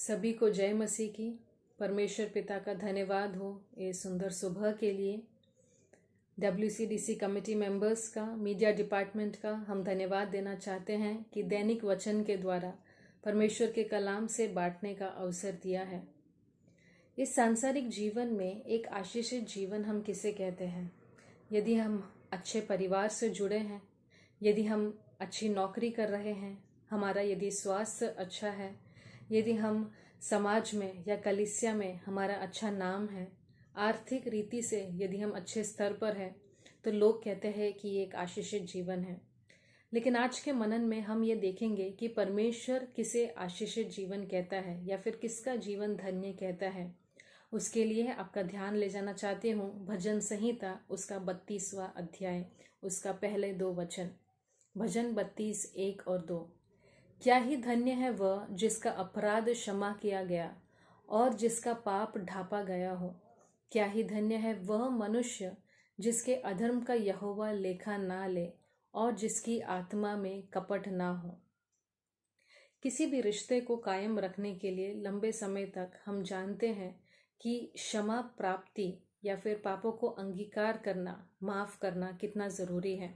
सभी को जय मसीह की। परमेश्वर पिता का धन्यवाद हो ये सुंदर सुबह के लिए। WCDC कमेटी मेंबर्स का, मीडिया डिपार्टमेंट का हम धन्यवाद देना चाहते हैं कि दैनिक वचन के द्वारा परमेश्वर के कलाम से बांटने का अवसर दिया है। इस सांसारिक जीवन में एक आशीषित जीवन हम किसे कहते हैं? यदि हम अच्छे परिवार से जुड़े हैं, यदि हम अच्छी नौकरी कर रहे हैं, हमारा यदि स्वास्थ्य अच्छा है, यदि हम समाज में या कलीसिया में हमारा अच्छा नाम है, आर्थिक रीति से यदि हम अच्छे स्तर पर हैं, तो लोग कहते हैं कि ये एक आशीषित जीवन है। लेकिन आज के मनन में हम ये देखेंगे कि परमेश्वर किसे आशीषित जीवन कहता है या फिर किसका जीवन धन्य कहता है। उसके लिए आपका ध्यान ले जाना चाहती हूँ भजन संहिता उसका 32वां अध्याय, उसका पहले 2 वचन। भजन 32 1 और 2। क्या ही धन्य है वह जिसका अपराध क्षमा किया गया और जिसका पाप ढांपा गया हो। क्या ही धन्य है वह मनुष्य जिसके अधर्म का यहोवा लेखा ना ले और जिसकी आत्मा में कपट ना हो। किसी भी रिश्ते को कायम रखने के लिए लंबे समय तक हम जानते हैं कि क्षमा प्राप्ति या फिर पापों को अंगीकार करना, माफ करना कितना जरूरी है।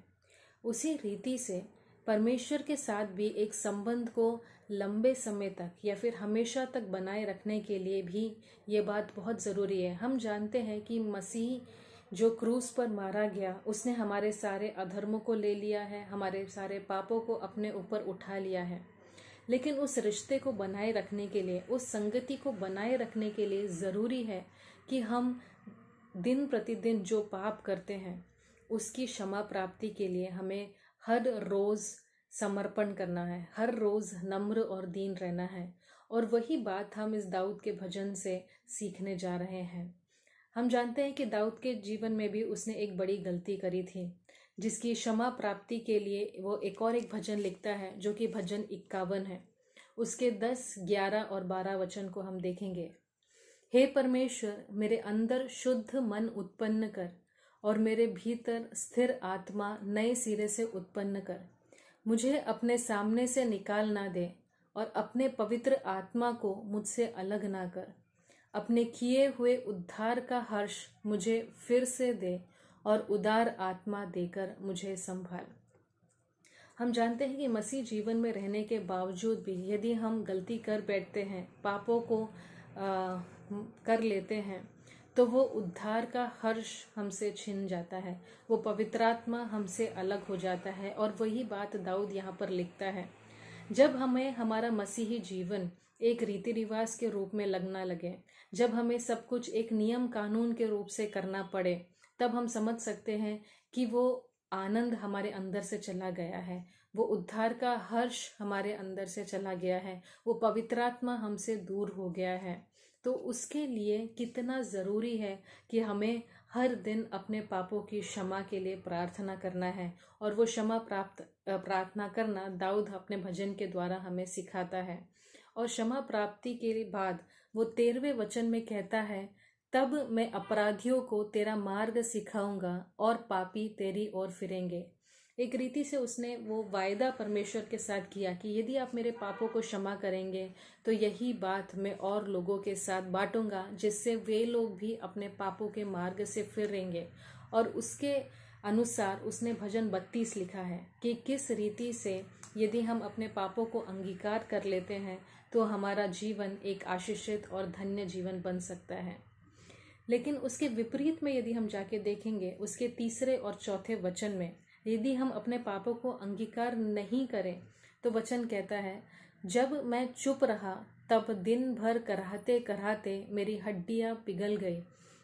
उसी रीति से परमेश्वर के साथ भी एक संबंध को लंबे समय तक या फिर हमेशा तक बनाए रखने के लिए भी ये बात बहुत ज़रूरी है। हम जानते हैं कि मसीह जो क्रूस पर मारा गया, उसने हमारे सारे अधर्मों को ले लिया है, हमारे सारे पापों को अपने ऊपर उठा लिया है। लेकिन उस रिश्ते को बनाए रखने के लिए, उस संगति को बनाए रखने के लिए ज़रूरी है कि हम दिन प्रतिदिन जो पाप करते हैं उसकी क्षमा प्राप्ति के लिए हमें हर रोज़ समर्पण करना है, हर रोज़ नम्र और दीन रहना है। और वही बात हम इस दाऊद के भजन से सीखने जा रहे हैं। हम जानते हैं कि दाऊद के जीवन में भी उसने एक बड़ी गलती करी थी, जिसकी क्षमा प्राप्ति के लिए वो एक भजन लिखता है, जो कि भजन 51 है। उसके 10, 11 और 12 वचन को हम देखेंगे। हे परमेश्वर, मेरे अंदर शुद्ध मन उत्पन्न कर और मेरे भीतर स्थिर आत्मा नए सिरे से उत्पन्न कर। मुझे अपने सामने से निकाल ना दे और अपने पवित्र आत्मा को मुझसे अलग ना कर। अपने किए हुए उद्धार का हर्ष मुझे फिर से दे और उदार आत्मा देकर मुझे संभाल। हम जानते हैं कि मसीह जीवन में रहने के बावजूद भी यदि हम गलती कर बैठते हैं, पापों को कर लेते हैं, तो वो उद्धार का हर्ष हमसे छिन जाता है, वो पवित्रात्मा हमसे अलग हो जाता है। और वही बात दाऊद यहाँ पर लिखता है। जब हमें हमारा मसीही जीवन एक रीति रिवाज के रूप में लगना लगे, जब हमें सब कुछ एक नियम कानून के रूप से करना पड़े, तब हम समझ सकते हैं कि वो आनंद हमारे अंदर से चला गया है, वो उद्धार का हर्ष हमारे अंदर से चला गया है, वो पवित्रात्मा हमसे दूर हो गया है। तो उसके लिए कितना ज़रूरी है कि हमें हर दिन अपने पापों की क्षमा के लिए प्रार्थना करना है। और वो क्षमा प्रार्थना करना दाऊद अपने भजन के द्वारा हमें सिखाता है। और क्षमा प्राप्ति के बाद वो 13वें वचन में कहता है, तब मैं अपराधियों को तेरा मार्ग सिखाऊंगा और पापी तेरी ओर फिरेंगे। एक रीति से उसने वो वायदा परमेश्वर के साथ किया कि यदि आप मेरे पापों को क्षमा करेंगे तो यही बात मैं और लोगों के साथ बांटूंगा, जिससे वे लोग भी अपने पापों के मार्ग से फिरेंगे। और उसके अनुसार उसने भजन 32 लिखा है कि किस रीति से यदि हम अपने पापों को अंगीकार कर लेते हैं तो हमारा जीवन एक आशीषित और धन्य जीवन बन सकता है। लेकिन उसके विपरीत में यदि हम जाके देखेंगे, उसके 3 और 4 वचन में यदि हम अपने पापों को अंगीकार नहीं करें, तो वचन कहता है, जब मैं चुप रहा तब दिन भर कराहते कराहते मेरी हड्डियां पिघल गई,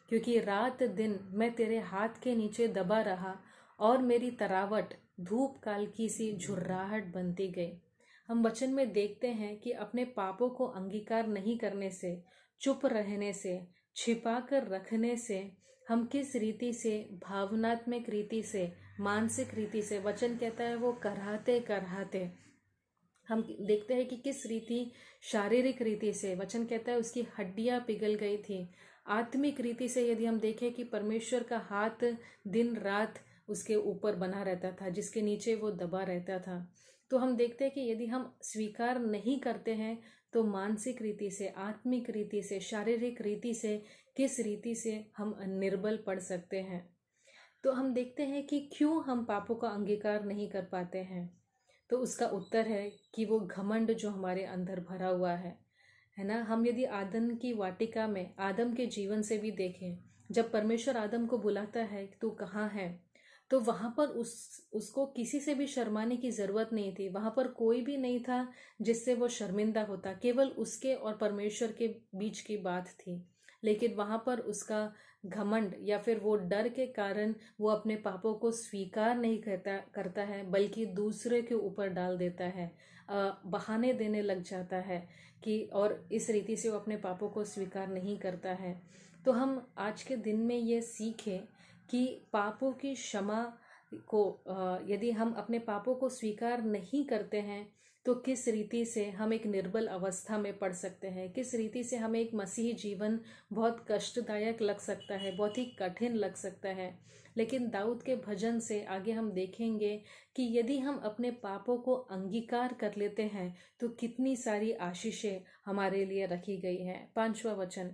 क्योंकि रात दिन मैं तेरे हाथ के नीचे दबा रहा और मेरी तरावट धूप काल की सी झुर्राहट बनती गई। हम वचन में देखते हैं कि अपने पापों को अंगीकार नहीं करने से, चुप रहने से, छिपा कर रखने से हम किस रीति से, भावनात्मक रीति से, मानसिक रीति से, वचन कहता है वो कराहते कराहते हम देखते हैं कि किस रीति, शारीरिक रीति से वचन कहता है उसकी हड्डियां पिघल गई थी। आत्मिक रीति से यदि हम देखें कि परमेश्वर का हाथ दिन रात उसके ऊपर बना रहता था, जिसके नीचे वो दबा रहता था, तो हम देखते हैं कि यदि हम स्वीकार नहीं करते हैं तो मानसिक रीति से, आत्मिक रीति से, शारीरिक रीति से किस रीति से हम निर्बल पड़ सकते हैं। तो हम देखते हैं कि क्यों हम पापों का अंगीकार नहीं कर पाते हैं। तो उसका उत्तर है कि वो घमंड जो हमारे अंदर भरा हुआ है ना। हम यदि आदम की वाटिका में आदम के जीवन से भी देखें, जब परमेश्वर आदम को बुलाता है तू कहाँ है, तो वहां पर उसको किसी से भी शर्माने की जरूरत नहीं थी। वहां पर कोई भी नहीं था जिससे वो शर्मिंदा होता, केवल उसके और परमेश्वर के बीच की बात थी। लेकिन वहां पर उसका घमंड या फिर वो डर के कारण वो अपने पापों को स्वीकार नहीं करता है, बल्कि दूसरे के ऊपर डाल देता है, बहाने देने लग जाता है कि, और इस रीति से वो अपने पापों को स्वीकार नहीं करता है। तो हम आज के दिन में ये सीखें कि पापों की क्षमा को, यदि हम अपने पापों को स्वीकार नहीं करते हैं तो किस रीति से हम एक निर्बल अवस्था में पड़ सकते हैं, किस रीति से हमें एक मसीही जीवन बहुत कष्टदायक लग सकता है, बहुत ही कठिन लग सकता है। लेकिन दाऊद के भजन से आगे हम देखेंगे कि यदि हम अपने पापों को अंगीकार कर लेते हैं तो कितनी सारी आशीषें हमारे लिए रखी गई हैं। 5वां वचन,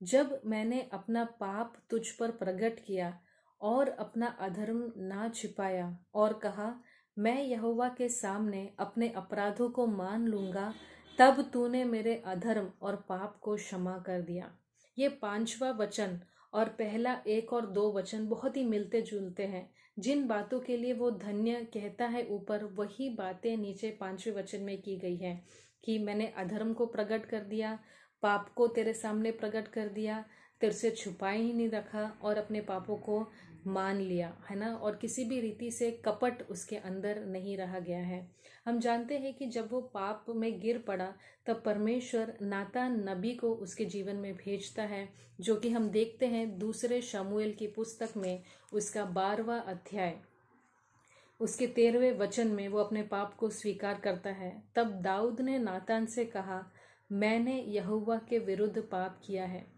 जब मैंने अपना पाप तुझ पर प्रकट किया और अपना अधर्म ना छिपाया और कहा मैं यहोवा के सामने अपने अपराधों को मान लूंगा, तब तूने मेरे अधर्म और पाप को क्षमा कर दिया। ये 5वां वचन और पहला 1 और 2 वचन बहुत ही मिलते जुलते हैं। जिन बातों के लिए वो धन्य कहता है ऊपर, वही बातें नीचे 5वें वचन में की गई है कि मैंने अधर्म को प्रकट कर दिया, पाप को तेरे सामने प्रकट कर दिया, तेरे से छुपाए ही नहीं रखा और अपने पापों को मान लिया, है ना। और किसी भी रीति से कपट उसके अंदर नहीं रहा गया है। हम जानते हैं कि जब वो पाप में गिर पड़ा तब परमेश्वर नातान नबी को उसके जीवन में भेजता है, जो कि हम देखते हैं 2 शमूएल की पुस्तक में उसका 12वां अध्याय उसके 13वें वचन में वो अपने पाप को स्वीकार करता है। तब दाऊद ने नातान से कहा, मैंने यहोवा के विरुद्ध पाप किया है।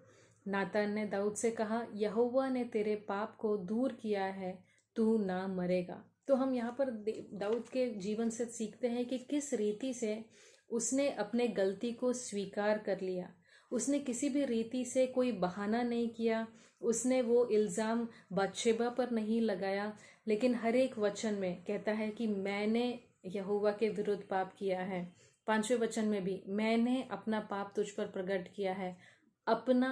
नातान ने दाऊद से कहा, यहोवा ने तेरे पाप को दूर किया है, तू ना मरेगा। तो हम यहाँ पर दाऊद के जीवन से सीखते हैं कि किस रीति से उसने अपने गलती को स्वीकार कर लिया। उसने किसी भी रीति से कोई बहाना नहीं किया, उसने वो इल्ज़ाम बतशेबा पर नहीं लगाया, लेकिन हर एक वचन में कहता है कि मैंने यहोवा के विरुद्ध पाप किया है। 5वें वचन में भी मैंने अपना पाप तुझ पर प्रकट किया है, अपना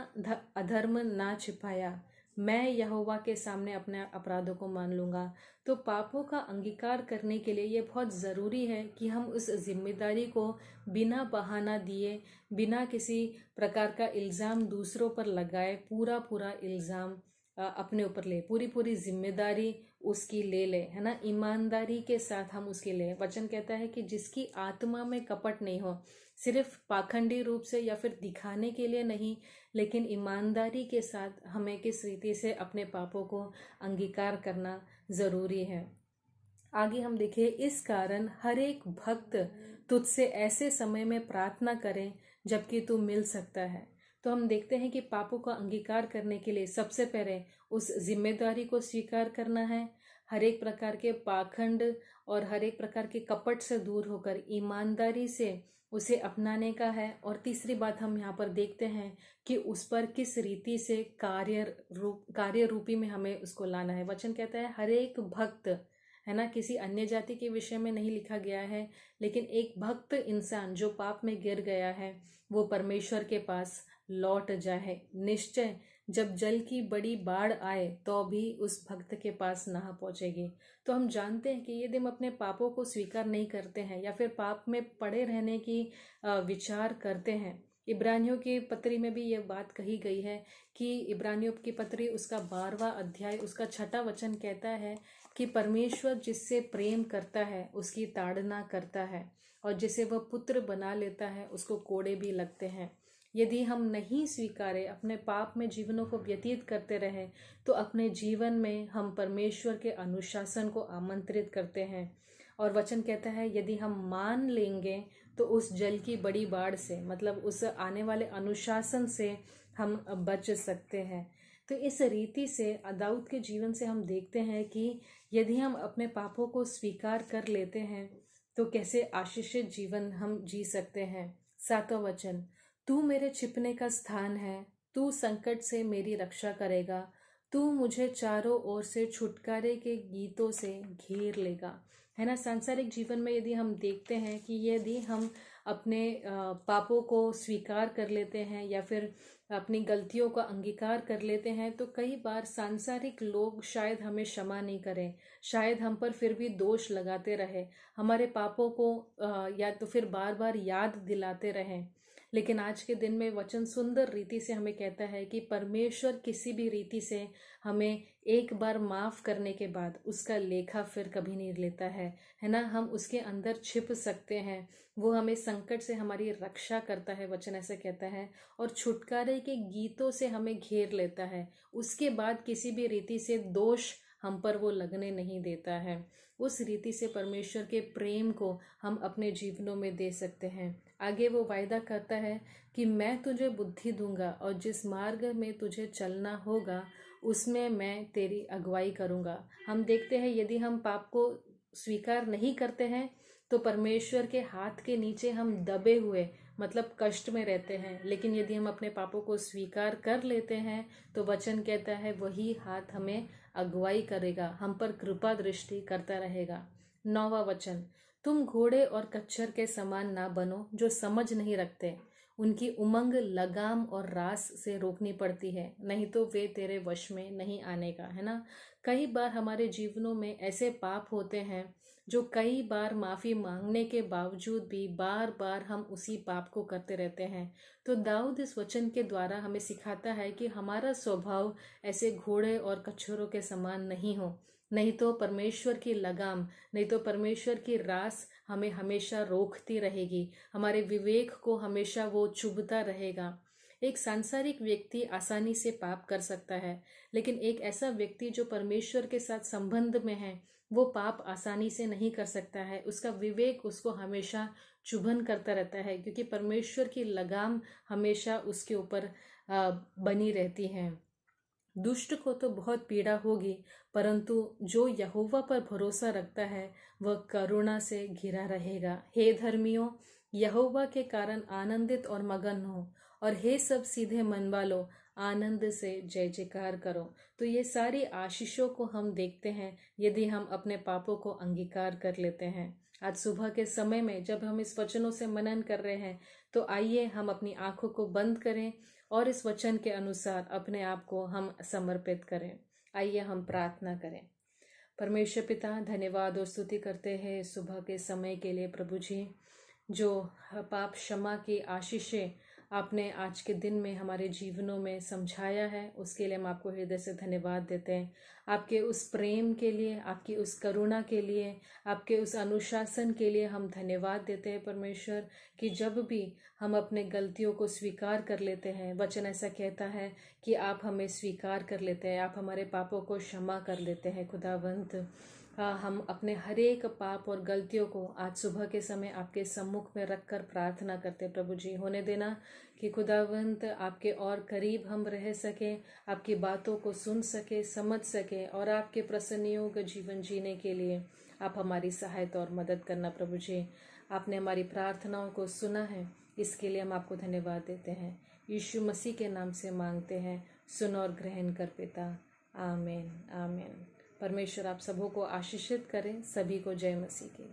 अधर्म ना छिपाया, मैं यहोवा के सामने अपने अपराधों को मान लूंगा। तो पापों का अंगीकार करने के लिए ये बहुत ज़रूरी है कि हम उस जिम्मेदारी को बिना बहाना दिए, बिना किसी प्रकार का इल्ज़ाम दूसरों पर लगाए, पूरा पूरा इल्ज़ाम अपने ऊपर ले, पूरी पूरी जिम्मेदारी उसकी ले ले, है ना। ईमानदारी के साथ हम उसकी ले। वचन कहता है कि जिसकी आत्मा में कपट नहीं हो, सिर्फ पाखंडी रूप से या फिर दिखाने के लिए नहीं, लेकिन ईमानदारी के साथ हमें किस रीति से अपने पापों को अंगीकार करना ज़रूरी है। आगे हम देखिए, इस कारण हर एक भक्त तुझसे ऐसे समय में प्रार्थना करें जबकि तू मिल सकता है। तो हम देखते हैं कि पापों का अंगीकार करने के लिए सबसे पहले उस जिम्मेदारी को स्वीकार करना है, हर एक प्रकार के पाखंड और हर एक प्रकार के कपट से दूर होकर ईमानदारी से उसे अपनाने का है। और तीसरी बात हम यहाँ पर देखते हैं कि उस पर किस रीति से कार्य रूपी में हमें उसको लाना है। वचन कहता है हर एक भक्त, है ना, किसी अन्य जाति के विषय में नहीं लिखा गया है, लेकिन एक भक्त इंसान जो पाप में गिर गया है वो परमेश्वर के पास लौट जाए। निश्चय जब जल की बड़ी बाढ़ आए तो भी उस भक्त के पास ना पहुंचेगी। तो हम जानते हैं कि यदि हम अपने पापों को स्वीकार नहीं करते हैं या फिर पाप में पड़े रहने की विचार करते हैं, इब्रानियों की पत्री में भी ये बात कही गई है कि इब्रानियों की पत्री उसका 12वां अध्याय उसका 6वां वचन कहता है कि परमेश्वर जिससे प्रेम करता है उसकी ताड़ना करता है, और जिसे वह पुत्र बना लेता है उसको कोड़े भी लगते हैं। यदि हम नहीं स्वीकारे, अपने पाप में जीवनों को व्यतीत करते रहे, तो अपने जीवन में हम परमेश्वर के अनुशासन को आमंत्रित करते हैं। और वचन कहता है यदि हम मान लेंगे तो उस जल की बड़ी बाढ़ से, मतलब उस आने वाले अनुशासन से हम बच सकते हैं। तो इस रीति से दाऊद के जीवन से हम देखते हैं कि यदि हम अपने पापों को स्वीकार कर लेते हैं तो कैसे आशीषित जीवन हम जी सकते हैं। 7वां वचन, तू मेरे छिपने का स्थान है, तू संकट से मेरी रक्षा करेगा, तू मुझे चारों ओर से छुटकारे के गीतों से घेर लेगा। है ना, सांसारिक जीवन में यदि हम देखते हैं कि यदि हम अपने पापों को स्वीकार कर लेते हैं या फिर अपनी गलतियों का अंगीकार कर लेते हैं, तो कई बार सांसारिक लोग शायद हमें क्षमा नहीं करें, शायद हम पर फिर भी दोष लगाते रहे, हमारे पापों को या तो फिर बार बार याद दिलाते रहें। लेकिन आज के दिन में वचन सुंदर रीति से हमें कहता है कि परमेश्वर किसी भी रीति से हमें एक बार माफ करने के बाद उसका लेखा फिर कभी नहीं लेता है ना। हम उसके अंदर छिप सकते हैं, वो हमें संकट से हमारी रक्षा करता है, वचन ऐसा कहता है, और छुटकारे के गीतों से हमें घेर लेता है। उसके बाद किसी भी रीति से दोष हम पर वो लगने नहीं देता है। उस रीति से परमेश्वर के प्रेम को हम अपने जीवनों में दे सकते हैं। आगे वो वायदा करता है कि मैं तुझे बुद्धि दूंगा और जिस मार्ग में तुझे चलना होगा उसमें मैं तेरी अगुवाई करूंगा। हम देखते हैं यदि हम पाप को स्वीकार नहीं करते हैं तो परमेश्वर के हाथ के नीचे हम दबे हुए मतलब कष्ट में रहते हैं, लेकिन यदि हम अपने पापों को स्वीकार कर लेते हैं तो वचन कहता है वही हाथ हमें अगुवाई करेगा, हम पर कृपा दृष्टि करता रहेगा। 9वां वचन, तुम घोड़े और कच्छर के समान ना बनो जो समझ नहीं रखते, उनकी उमंग लगाम और रास से रोकनी पड़ती है, नहीं तो वे तेरे वश में नहीं आने का। है ना, कई बार हमारे जीवनों में ऐसे पाप होते हैं जो कई बार माफ़ी मांगने के बावजूद भी बार बार हम उसी पाप को करते रहते हैं। तो दाऊद इस वचन के द्वारा हमें सिखाता है कि हमारा स्वभाव ऐसे घोड़े और कच्छरों के समान नहीं हो, नहीं तो परमेश्वर की लगाम, नहीं तो परमेश्वर की रास हमें हमेशा रोकती रहेगी, हमारे विवेक को हमेशा वो चुभता रहेगा। एक सांसारिक व्यक्ति आसानी से पाप कर सकता है, लेकिन एक ऐसा व्यक्ति जो परमेश्वर के साथ संबंध में है वो पाप आसानी से नहीं कर सकता है। उसका विवेक उसको हमेशा चुभन करता रहता है, क्योंकि परमेश्वर की लगाम हमेशा उसके ऊपर बनी रहती है। दुष्ट को तो बहुत पीड़ा होगी, परंतु जो यहोवा पर भरोसा रखता है वह करुणा से घिरा रहेगा। हे धर्मियों, यहोवा के कारण आनंदित और मगन हो, और हे सब सीधे मन वालों, आनंद से जय जयकार करो। तो ये सारी आशीषों को हम देखते हैं यदि हम अपने पापों को अंगीकार कर लेते हैं। आज सुबह के समय में जब हम इस वचनों से मनन कर रहे हैं, तो आइए हम अपनी आंखों को बंद करें और इस वचन के अनुसार अपने आप को हम समर्पित करें। आइए हम प्रार्थना करें। परमेश्वर पिता, धन्यवाद और स्तुति करते हैं सुबह के समय के लिए प्रभु जी, जो पाप क्षमा की आशीषें आपने आज के दिन में हमारे जीवनों में समझाया है, उसके लिए हम आपको हृदय से धन्यवाद देते हैं। आपके उस प्रेम के लिए, आपकी उस करुणा के लिए, आपके उस अनुशासन के लिए हम धन्यवाद देते हैं परमेश्वर, कि जब भी हम अपने गलतियों को स्वीकार कर लेते हैं, वचन ऐसा कहता है कि आप हमें स्वीकार कर लेते हैं, आप हमारे पापों को क्षमा कर लेते हैं। खुदावंत, हम अपने हर एक पाप और गलतियों को आज सुबह के समय आपके सम्मुख में रखकर प्रार्थना करते प्रभु जी। होने देना कि खुदावंत आपके और करीब हम रह सके, आपकी बातों को सुन सके, समझ सके, और आपके प्रसन्नियों का जीवन जीने के लिए आप हमारी सहायता और मदद करना प्रभु जी। आपने हमारी प्रार्थनाओं को सुना है, इसके लिए हम आपको धन्यवाद देते हैं। यीशु मसीह के नाम से मांगते हैं, सुन और ग्रहण कर पिता, आमीन आमीन। परमेश्वर आप सबों को आशीषित करें। सभी को जय मसीह की।